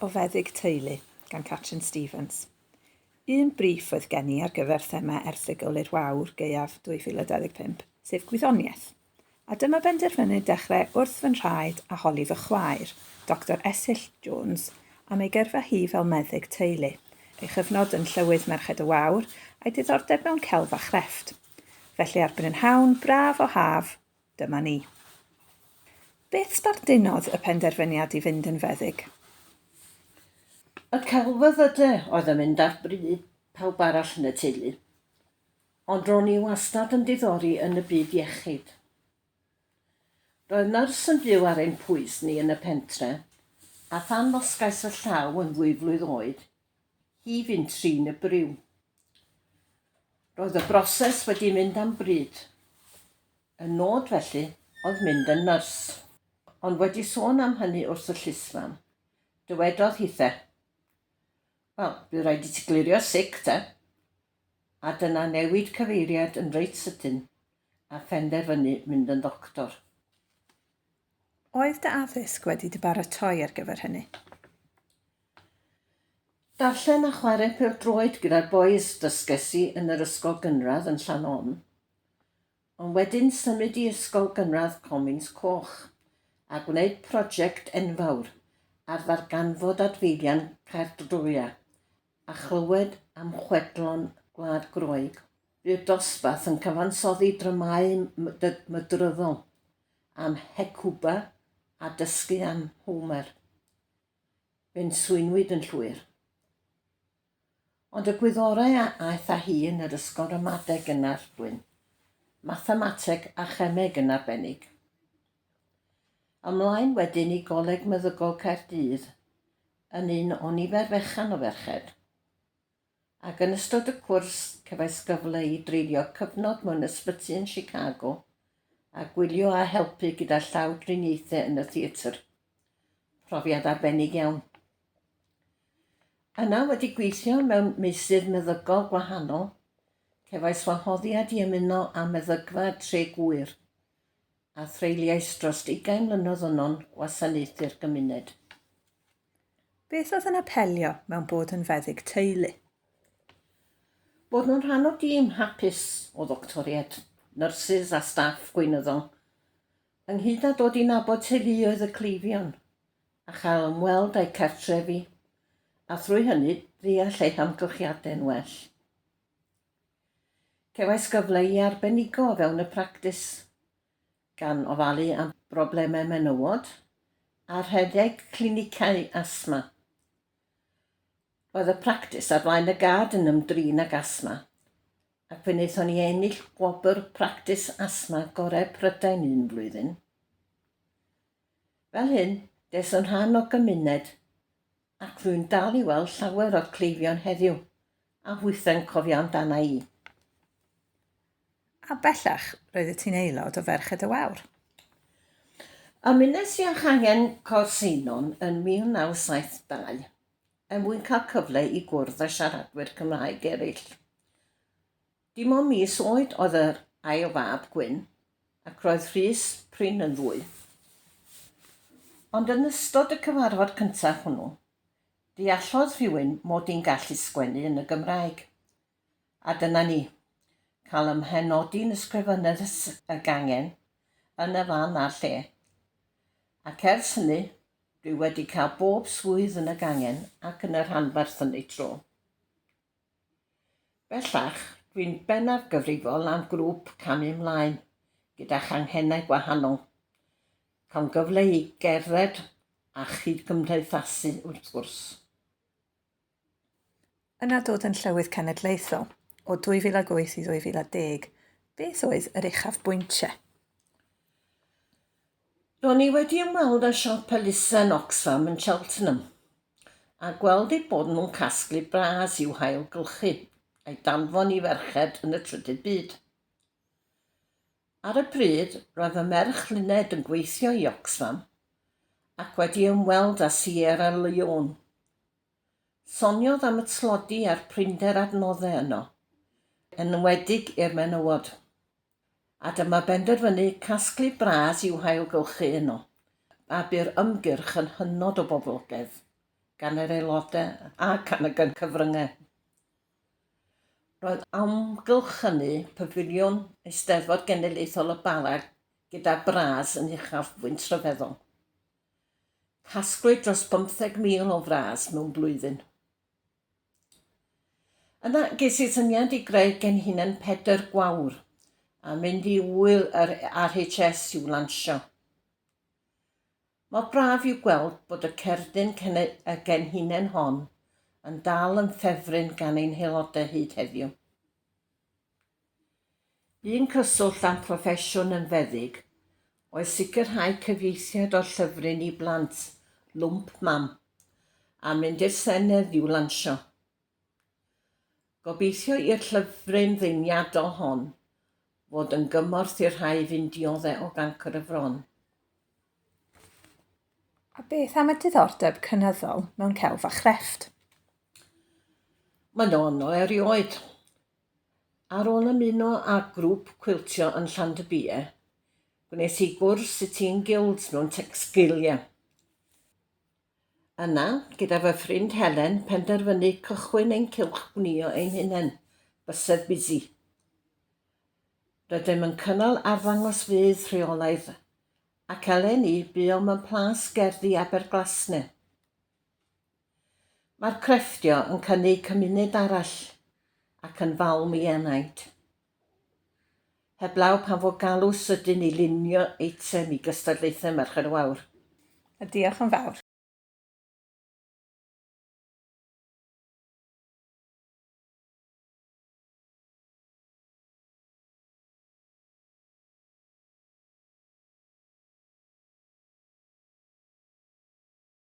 o Feddyg Teulu gan Catrin Stevens. Un briff oedd gen i ar gyfer thema erthygl i'r Wawr Gaeaf 2025, sef gwyddoniaeth. A dyma benderfynu dechrau wrth fy nhraed a holi fy chwaer, Dr Esyllt Jones, am ei gyrfa hi fel meddyg teulu, ei chyfnod yn llywydd Merched y Wawr a'i diddordeb mewn celf a chrefft. Felly ar brynhawn braf o haf, dyma ni. Beth sbardunodd y penderfyniad i fynd yn feddyg? Y celfyddydau oedd yn mynd ar bryd pawb arall yn y teulu, ond ro'n i wastad yn diddori yn y byd iechyd. Roedd nyrs yn byw ar ein pwys ni yn y pentre, a phan ddosgais y llaw yn 2 flwydd oed, hi fi'n trin y briw. Roedd y broses wedi mynd am bryd. Y nod felly oedd mynd yn nyrs, ond wedi sôn am hynny wrth y llysfam. Dywedodd hithe, wel, bydd rhaid i ti glirio sic te, a dyna newid cyfeiriad yn reit sydyn a phenderfynu mynd yn doctor. Oedd dy addysg wedi dy baratoi ar gyfer hynny? Darllen a chwarae pêl-droed gyda'r bois dysges i yn yr ysgol gynradd yn Llanon, ond wedyn symud i ysgol gynradd Comins Coch a gwneud prosiect enfawr ar ddarganfod adfeilion Caerdroea a chlywed am chwedlon Gwlad Groeg. Bu'r dosbarth yn cyfansoddi dramâu mydryddol am Hecwba a dysgu am Homer. Fe'n swynwyd yn llwyr. Ond y gwyddorau aeth â hi yn yr ysgol ramadeg yn Arddwyn, mathemateg a chemeg yn arbennig. Ymlaen wedyn i Goleg Meddygol Caerdydd, yn un o nifer fechan o ferched. Ac yn ystod y cwrs cefais gyfle i dreulio cyfnod mewn ysbyty yn Chicago a gwylio a helpu gyda llawdriniaethau yn y theatr. Profiad arbennig iawn. Yna wedi gweithio mewn meysydd meddygol gwahanol, cefais wahoddiad i ymuno â meddygfa tre gwyr a threiliais dros 20 mlynedd yno'n gwasanaethu'r gymuned. Beth oedd yn apelio mewn bod yn feddyg teulu? Bod nhw'n rhan o dîm hapus o ddoctoried, nyrsys a staff gweinyddol, ynghyd â dod i nabod teuluoedd y cleifion a chael ymweld â'u cartrefi, a thrwy hynny ddeall eu hamgylchiadau'n well. Cefais gyfle i arbenigo o fewn y practis, gan ofalu am broblemau menywod a rhedeg clinicau asma. Oedd y practis ar flaen y gad yn ymdrin ag asma, ac fe wnaethon ni ennill gwobr practis asma gorau Prydain un blwyddyn. Fel hyn, des yn rhan o gymuned, ac rwy'n dal i weld llawer o'r cleifion heddiw, a hwytha'n cofio amdana i. A bellach, roeddet ti'n aelod o Ferched y Wawr? Ymunes i â changen Corseinon yn 1972, mwyn cael cyfle i gwrdd â siaradwyr Cymraeg eraill. Dim ond mis oed oedd yr ail fab gwyn, ac roedd Rhys prin yn 2. Ond yn ystod y cyfarfod cyntaf hwnnw, deallodd rhywun mod i'n gallu sgwennu yn y Gymraeg. A dyna ni, cael ymhenodi'n ysgrifennydd y gangen yn y fan a'r lle. Ac ers hynny, dwi wedi cael bob swydd yn y gangen ac yn yr rhanbarth yn ei tro. Bellach, dwi'n bennaf gyfrifol am grŵp camu ymlaen gyda changhennau gwahanol, cael gyfle i gerdded a chydgymdeithasu wrth gwrs. Yna dod yn llywydd cenedlaethol o 2008 i 2010, beth oedd yr uchaf bwyntiau? Ro'n i wedi ymweld â siop elusen Oxfam yn Cheltenham a gweld eu bod nhw'n casglu bras i'w hailgylchu a'i danfon i ferched yn y trydydd byd. Ar y pryd, roedd y merch Luned yn gweithio i Oxfam ac wedi ymweld â Sierra Leone. Soniodd am y tlodi a'r prinder adnoddau yno, yn enwedig i'r menywod. A dyma benderfynu casglu bras i'w hailgylchu yno, a by'r ymgyrch yn hynod o boblogaidd, gan yr aelodau a gan y cyfryngau. Roedd amgylch hynny pafiliwn Eisteddfod Genedlaethol y Balag gyda bras yn uchafbwynt rhyfeddol. Casglwyd dros 15,000 o fras mewn blwyddyn. Yna ges i syniad i greu genhinen 4 gwawr a mynd i wyl yr RHS i'w lansio. Mae braf i'w gweld bod y cerdyn y genhinen hon yn dal yn ffefryn gan ein haelodau hyd heddiw. Un cyswllt am proffesiwn yn feddyg oedd sicrhau cyfieithiad o'r llyfryn i blant, lwmp mam, a mynd i'r Senedd i'w lansio. Gobeithio i'r llyfryn ddeiniadol hon fod yn gymorth i'r rhai fynd dioddau o gancr y fron. A beth am y diddordeb cynyddol mewn celf a chrefft? Mae'n ono erioed. Ar ôl ymuno â grŵp cwiltio yn Llandybie, gwnes i gwrs City Guilds mewn Texgilia. Yna, gyda fy ffrind Helen, penderfynu cychwyn ein cylch gwnïo ein hunain, bysedd busy. Rydym yn cynnal arddangosfydd rheolaidd ac eleni buom yn plas gerddi Aberglasne. Mae'r crefftio yn cynnig cymuned arall ac yn falm i enaid. Heblaw pan fod galw sydyn i lunio eitem i gystadlaethau Merched Wawr. A diolch yn fawr.